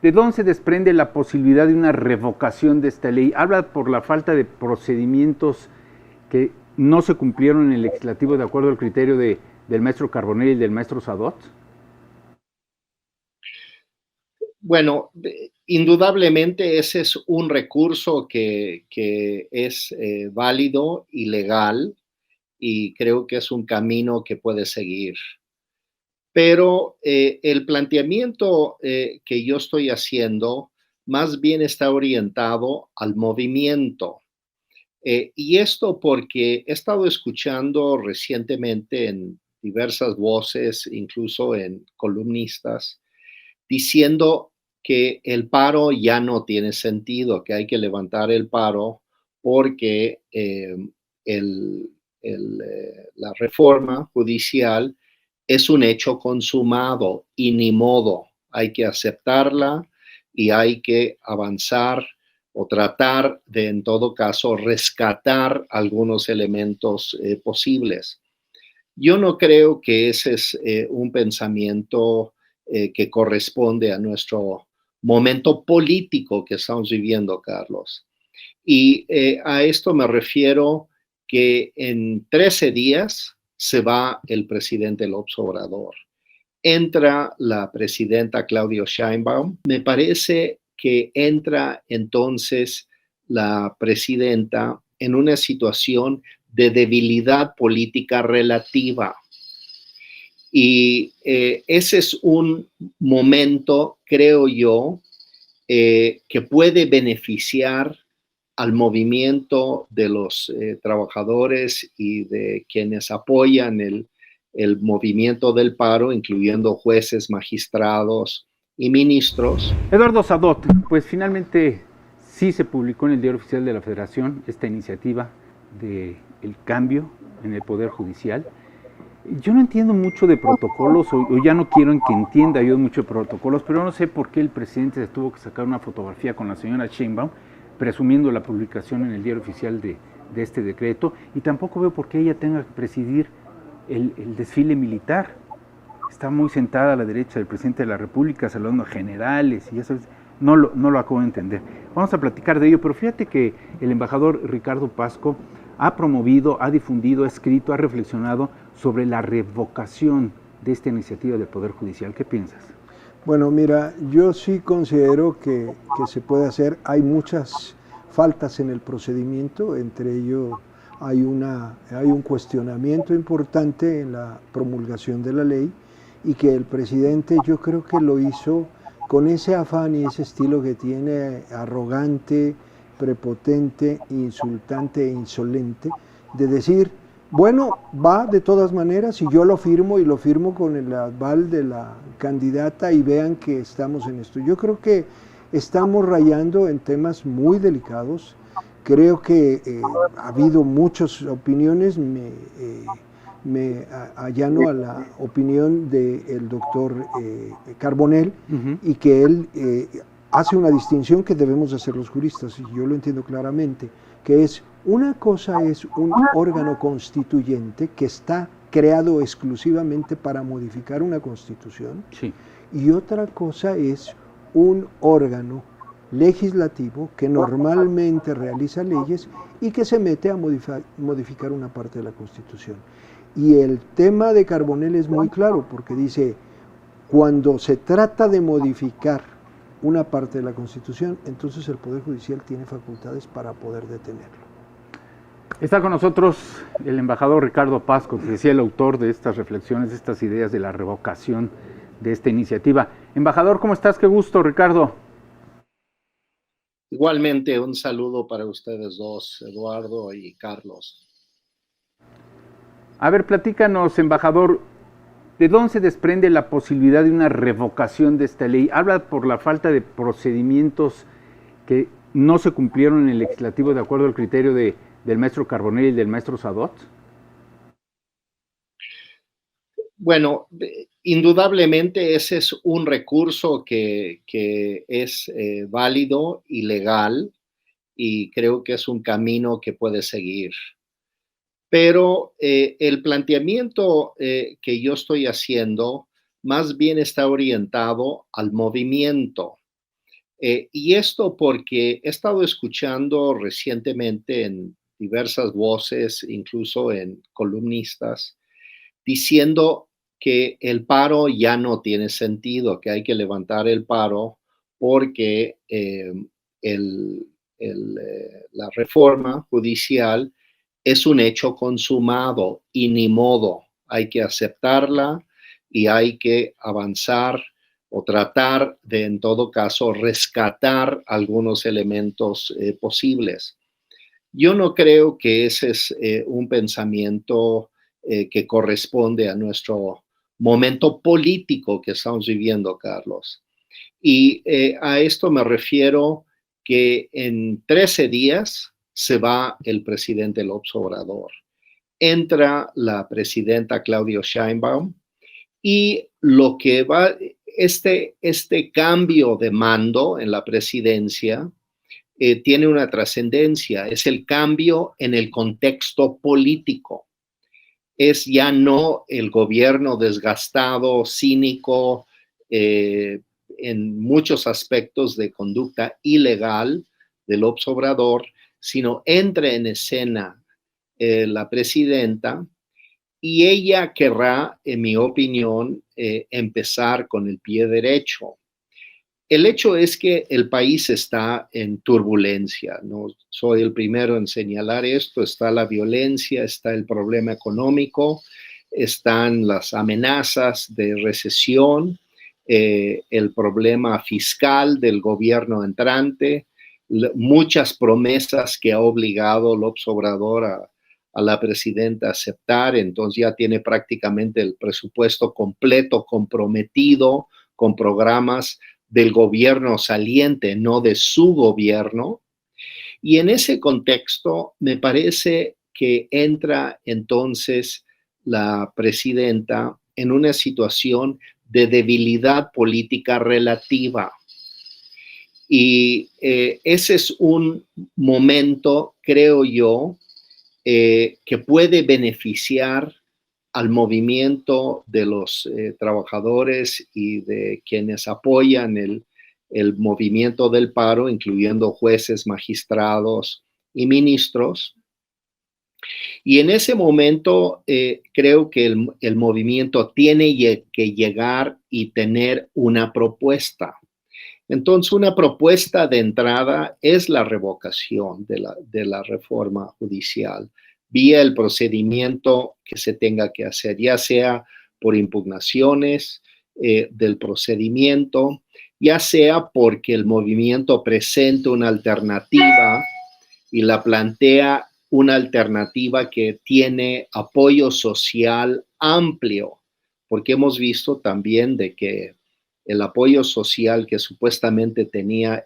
¿De dónde se desprende la posibilidad de una revocación de esta ley? ¿Habla por la falta de procedimientos que no se cumplieron en el legislativo de acuerdo al criterio del maestro Carbonell y del maestro Sadot? Bueno, indudablemente ese es un recurso que es válido y legal, y creo que es un camino que puede seguir. Pero el planteamiento que yo estoy haciendo más bien está orientado al movimiento. Y esto porque he estado escuchando recientemente en diversas voces, incluso en columnistas, diciendo que el paro ya no tiene sentido, que hay que levantar el paro porque el, la reforma judicial es un hecho consumado y ni modo, hay que aceptarla y hay que avanzar o tratar de, en todo caso, rescatar algunos elementos posibles. Yo no creo que ese es un pensamiento que corresponde a nuestro momento político que estamos viviendo, Carlos. Y a esto me refiero que en 13 días se va el presidente López Obrador. Entra la presidenta Claudia Sheinbaum. Me parece que entra entonces la presidenta en una situación de debilidad política relativa. Y ese es un momento, creo yo, que puede beneficiar al movimiento de los trabajadores y de quienes apoyan el movimiento del paro, incluyendo jueces, magistrados y ministros. Eduardo Sadot, pues finalmente sí se publicó en el Diario Oficial de la Federación esta iniciativa del cambio en el Poder Judicial. Yo no entiendo mucho de protocolos, o ya no quiero que entienda yo mucho de protocolos, pero no sé por qué el presidente se tuvo que sacar una fotografía con la señora Sheinbaum, presumiendo la publicación en el Diario Oficial de este decreto, y tampoco veo por qué ella tenga que presidir el desfile militar. Está muy sentada a la derecha del presidente de la República, saludando a generales, y eso no lo acabo de entender. Vamos a platicar de ello, pero fíjate que el embajador Ricardo Pasco ha promovido, ha difundido, ha escrito, ha reflexionado sobre la revocación de esta iniciativa del Poder Judicial. ¿Qué piensas? Bueno, mira, yo sí considero que se puede hacer. Hay muchas faltas en el procedimiento, entre ellos hay un cuestionamiento importante en la promulgación de la ley, y que el presidente, yo creo que lo hizo con ese afán y ese estilo que tiene, arrogante, prepotente, insultante e insolente, de decir, bueno, va de todas maneras y yo lo firmo, y lo firmo con el aval de la candidata, y vean que estamos en esto. Yo creo que estamos rayando en temas muy delicados. Creo que ha habido muchas opiniones. Me allano a la opinión del doctor Carbonell, y que él hace una distinción que debemos hacer los juristas, y yo lo entiendo claramente, que es: una cosa es un órgano constituyente que está creado exclusivamente para modificar una constitución, Sí. y otra cosa es un órgano legislativo que normalmente realiza leyes y que se mete a modificar una parte de la Constitución. Y el tema de Carbonell es muy claro, porque dice, cuando se trata de modificar una parte de la Constitución, entonces el Poder Judicial tiene facultades para poder detenerlo. Está con nosotros el embajador Ricardo Pasco, que decía el autor de estas reflexiones, de estas ideas de la revocación de esta iniciativa. Embajador, ¿cómo estás? Qué gusto, Ricardo. Igualmente, un saludo para ustedes dos, Eduardo y Carlos. A ver, platícanos, embajador, ¿de dónde se desprende la posibilidad de una revocación de esta ley? ¿Habla por la falta de procedimientos que no se cumplieron en el legislativo de acuerdo al criterio del maestro Carbonell y del maestro Sadot? Bueno, indudablemente ese es un recurso que es válido y legal, y creo que es un camino que puede seguir. Pero el planteamiento que yo estoy haciendo más bien está orientado al movimiento. Y esto porque he estado escuchando recientemente en diversas voces, incluso en columnistas, diciendo que el paro ya no tiene sentido, que hay que levantar el paro porque la reforma judicial es un hecho consumado y ni modo, hay que aceptarla y hay que avanzar o tratar de, en todo caso, rescatar algunos elementos posibles. Yo no creo que ese es un pensamiento que corresponde a nuestro momento político que estamos viviendo, Carlos. Y a esto me refiero que en 13 días se va el presidente López Obrador. Entra la presidenta Claudia Sheinbaum y lo que va, este cambio de mando en la presidencia tiene una trascendencia, es el cambio en el contexto político. Es ya no el gobierno desgastado, cínico, en muchos aspectos de conducta ilegal del López Obrador, sino entra en escena la presidenta y ella querrá, en mi opinión, empezar con el pie derecho. El hecho es que el país está en turbulencia, no soy el primero en señalar esto, está la violencia, está el problema económico, están las amenazas de recesión, el problema fiscal del gobierno entrante, muchas promesas que ha obligado López Obrador a la presidenta a aceptar, entonces ya tiene prácticamente el presupuesto completo comprometido con programas del gobierno saliente, no de su gobierno. Y en ese contexto me parece que entra entonces la presidenta en una situación de debilidad política relativa. Y ese es un momento, creo yo, que puede beneficiar al movimiento de los trabajadores y de quienes apoyan el movimiento del paro, incluyendo jueces, magistrados y ministros. Y en ese momento creo que el movimiento tiene que llegar y tener una propuesta. Entonces, una propuesta de entrada es la revocación de la reforma judicial vía el procedimiento que se tenga que hacer, ya sea por impugnaciones del procedimiento, ya sea porque el movimiento presente una alternativa y la plantea una alternativa que tiene apoyo social amplio, porque hemos visto también de que el apoyo social que supuestamente tenía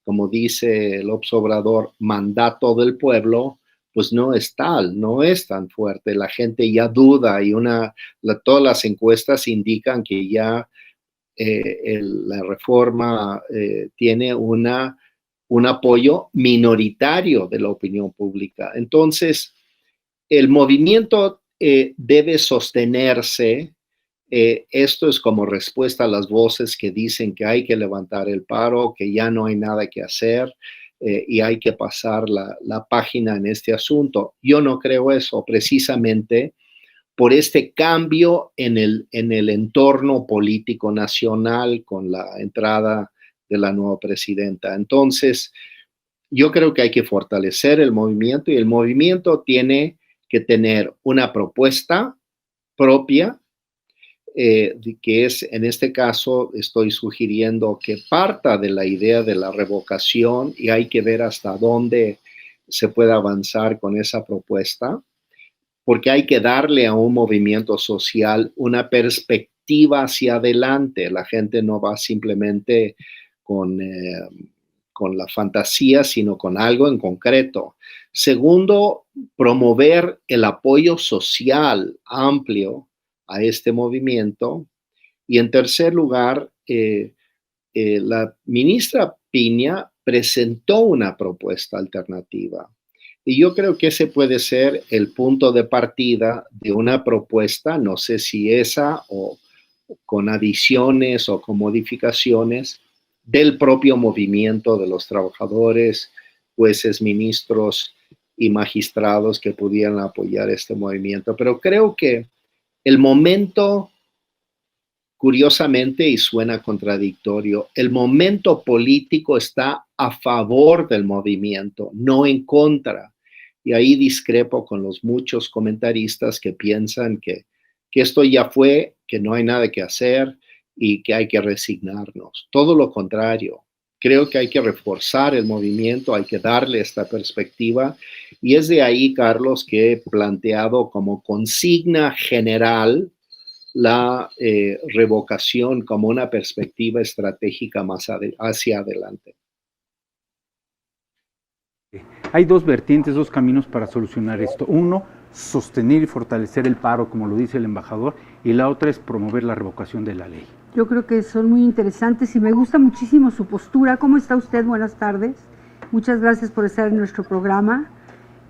como dice el López Obrador, mandato del pueblo, pues no es tal, no es tan fuerte. La gente ya duda y todas las encuestas indican que ya la reforma tiene un apoyo minoritario de la opinión pública. Entonces, el movimiento debe sostenerse. Esto es como respuesta a las voces que dicen que hay que levantar el paro, que ya no hay nada que hacer y hay que pasar la página en este asunto. Yo no creo eso, precisamente por este cambio en el entorno político nacional con la entrada de la nueva presidenta. Entonces, yo creo que hay que fortalecer el movimiento y el movimiento tiene que tener una propuesta propia, que es, en este caso, estoy sugiriendo que parta de la idea de la revocación y hay que ver hasta dónde se puede avanzar con esa propuesta, porque hay que darle a un movimiento social una perspectiva hacia adelante. La gente no va simplemente con la fantasía, sino con algo en concreto. Segundo, promover el apoyo social amplio a este movimiento. Y en tercer lugar, la ministra Piña presentó una propuesta alternativa. Y yo creo que ese puede ser el punto de partida de una propuesta, no sé si esa o con adiciones o con modificaciones, del propio movimiento de los trabajadores, jueces, ministros y magistrados que pudieran apoyar este movimiento. Pero creo que el momento, curiosamente, y suena contradictorio, el momento político está a favor del movimiento, no en contra. Y ahí discrepo con los muchos comentaristas que piensan que esto ya fue, que no hay nada que hacer y que hay que resignarnos. Todo lo contrario. Creo que hay que reforzar el movimiento, hay que darle esta perspectiva. Y es de ahí, Carlos, que he planteado como consigna general la revocación como una perspectiva estratégica más hacia adelante. Hay dos vertientes, dos caminos para solucionar esto. Uno, sostener y fortalecer el paro, como lo dice el embajador, y la otra es promover la revocación de la ley. Yo creo que son muy interesantes y me gusta muchísimo su postura. ¿Cómo está usted? Buenas tardes. Muchas gracias por estar en nuestro programa.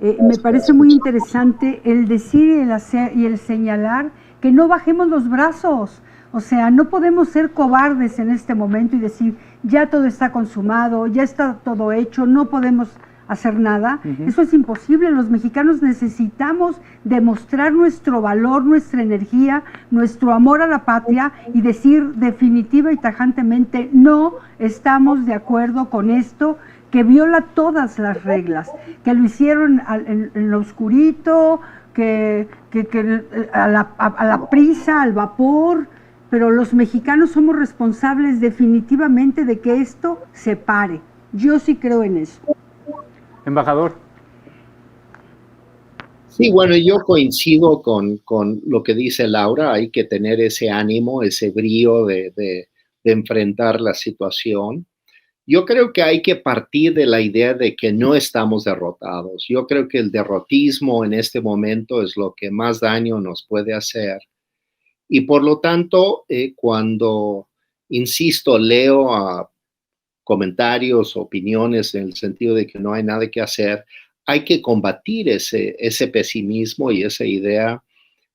Me parece muy interesante el decir y el señalar que no bajemos los brazos. O sea, no podemos ser cobardes en este momento y decir, ya todo está consumado, ya está todo hecho, no podemos hacer nada. Eso es imposible. Los mexicanos necesitamos demostrar nuestro valor, nuestra energía, nuestro amor a la patria y decir definitiva y tajantemente, no estamos de acuerdo con esto, que viola todas las reglas, que lo hicieron en lo oscurito, que a la prisa, al vapor, pero los mexicanos somos responsables definitivamente de que esto se pare. Yo sí creo en eso. Embajador. Sí, bueno, yo coincido con lo que dice Laura. Hay que tener ese ánimo, ese brío de enfrentar la situación. Yo creo que hay que partir de la idea de que no estamos derrotados. Yo creo que el derrotismo en este momento es lo que más daño nos puede hacer. Y por lo tanto, cuando, insisto, leo a comentarios, opiniones en el sentido de que no hay nada que hacer, hay que combatir ese pesimismo y esa idea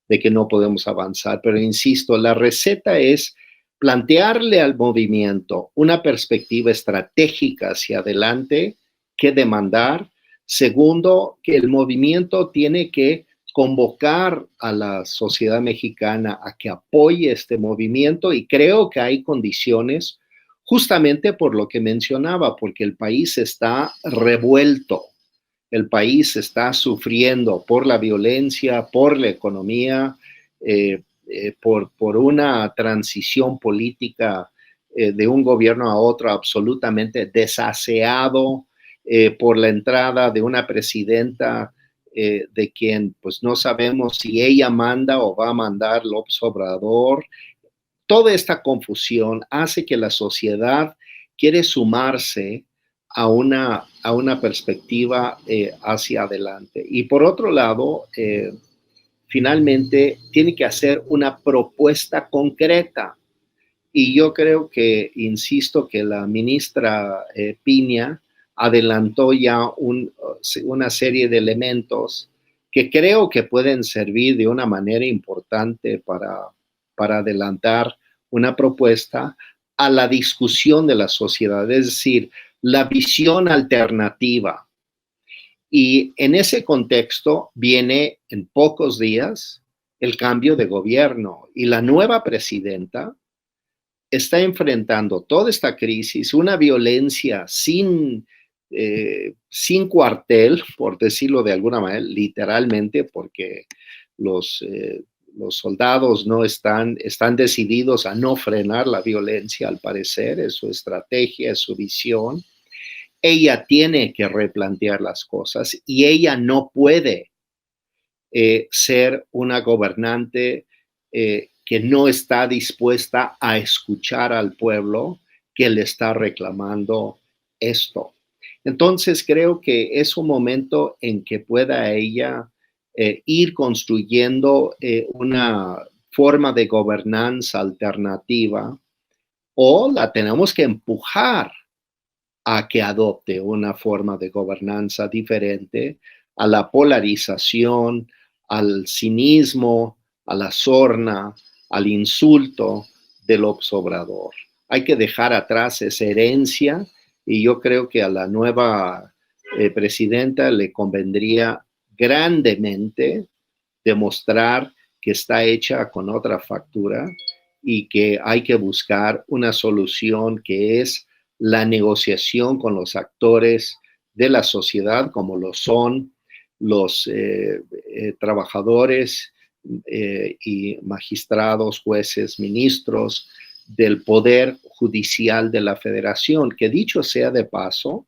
de que no podemos avanzar. Pero insisto, la receta es plantearle al movimiento una perspectiva estratégica hacia adelante que demandar. Segundo, que el movimiento tiene que convocar a la sociedad mexicana a que apoye este movimiento y creo que hay condiciones justamente por lo que mencionaba, porque el país está revuelto, el país está sufriendo por la violencia, por la economía, por una transición política de un gobierno a otro absolutamente desaseado, por la entrada de una presidenta de quien pues no sabemos si ella manda o va a mandar López Obrador. Toda esta confusión hace que la sociedad quiere sumarse a una perspectiva hacia adelante. Y por otro lado, finalmente tiene que hacer una propuesta concreta. Y yo creo que, insisto, que la ministra Piña adelantó ya una serie de elementos que creo que pueden servir de una manera importante para adelantar una propuesta a la discusión de la sociedad, es decir, la visión alternativa. Y en ese contexto viene en pocos días el cambio de gobierno y la nueva presidenta está enfrentando toda esta crisis, una violencia sin cuartel, por decirlo de alguna manera, literalmente, porque los soldados no están decididos a no frenar la violencia, al parecer, es su estrategia, es su visión. Ella tiene que replantear las cosas y ella no puede ser una gobernante que no está dispuesta a escuchar al pueblo que le está reclamando esto. Entonces creo que es un momento en que pueda ella ir construyendo una forma de gobernanza alternativa o la tenemos que empujar a que adopte una forma de gobernanza diferente a la polarización, al cinismo, a la sorna, al insulto del López Obrador. hay que dejar atrás esa herencia y yo creo que a la nueva presidenta le convendría grandemente demostrar que está hecha con otra factura y que hay que buscar una solución que es la negociación con los actores de la sociedad, como lo son los trabajadores y magistrados, jueces, ministros del Poder Judicial de la Federación, que dicho sea de paso,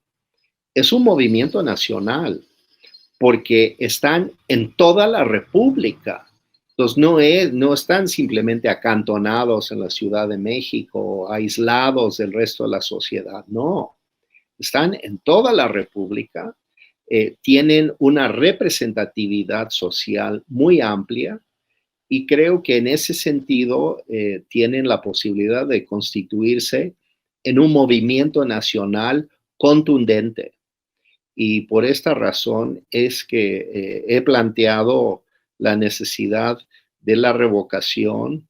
es un movimiento nacional, porque están en toda la República. Entonces no están simplemente acantonados en la Ciudad de México, aislados del resto de la sociedad, no. Están en toda la República, tienen una representatividad social muy amplia y creo que en ese sentido tienen la posibilidad de constituirse en un movimiento nacional contundente. Y por esta razón es que he planteado la necesidad de la revocación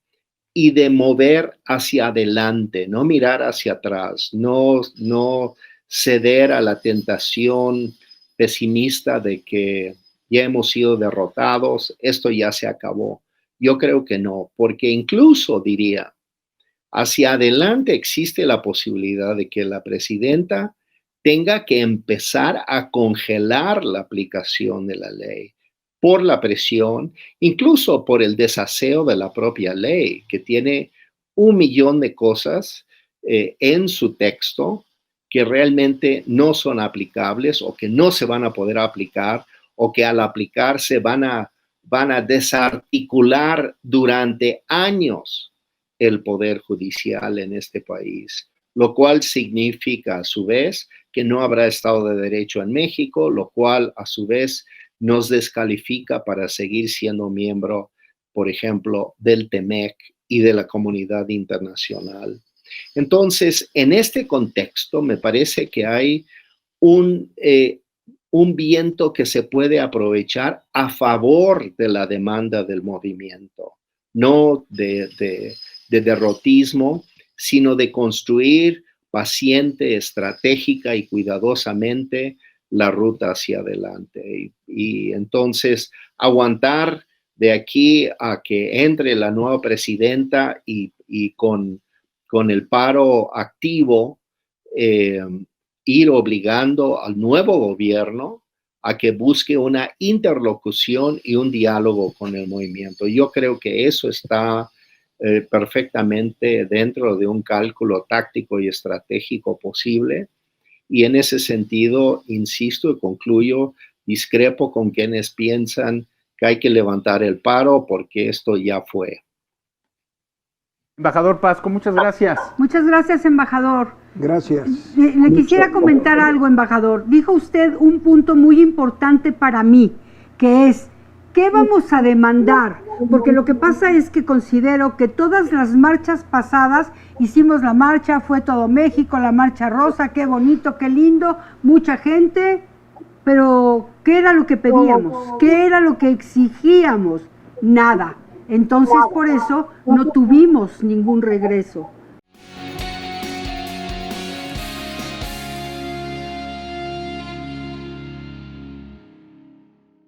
y de mover hacia adelante, no mirar hacia atrás, no ceder a la tentación pesimista de que ya hemos sido derrotados, esto ya se acabó. Yo creo que no, porque incluso diría, hacia adelante existe la posibilidad de que la presidenta tenga que empezar a congelar la aplicación de la ley por la presión, incluso por el desaseo de la propia ley, que tiene 1 millón de cosas en su texto que realmente no son aplicables o que no se van a poder aplicar o que al aplicarse van a desarticular durante años el poder judicial en este país, lo cual significa a su vez que no habrá Estado de Derecho en México, lo cual a su vez nos descalifica para seguir siendo miembro, por ejemplo, del TEMEC y de la comunidad internacional. Entonces, en este contexto, me parece que hay un viento que se puede aprovechar a favor de la demanda del movimiento, no de derrotismo, sino de construir paciente, estratégica y cuidadosamente la ruta hacia adelante. Y entonces aguantar de aquí a que entre la nueva presidenta y con el paro activo, ir obligando al nuevo gobierno a que busque una interlocución y un diálogo con el movimiento. Yo creo que eso está perfectamente dentro de un cálculo táctico y estratégico posible. Y en ese sentido, insisto y concluyo, discrepo con quienes piensan que hay que levantar el paro porque esto ya fue. Embajador Pasco, muchas gracias. Muchas gracias, embajador. Gracias. Le quisiera comentar algo, embajador. Dijo usted un punto muy importante para mí, que es, ¿qué vamos a demandar? Porque lo que pasa es que considero que todas las marchas pasadas, hicimos la marcha, fue todo México, la marcha rosa, qué bonito, qué lindo, mucha gente, pero ¿qué era lo que pedíamos? ¿Qué era lo que exigíamos? Nada. Entonces, por eso no tuvimos ningún regreso.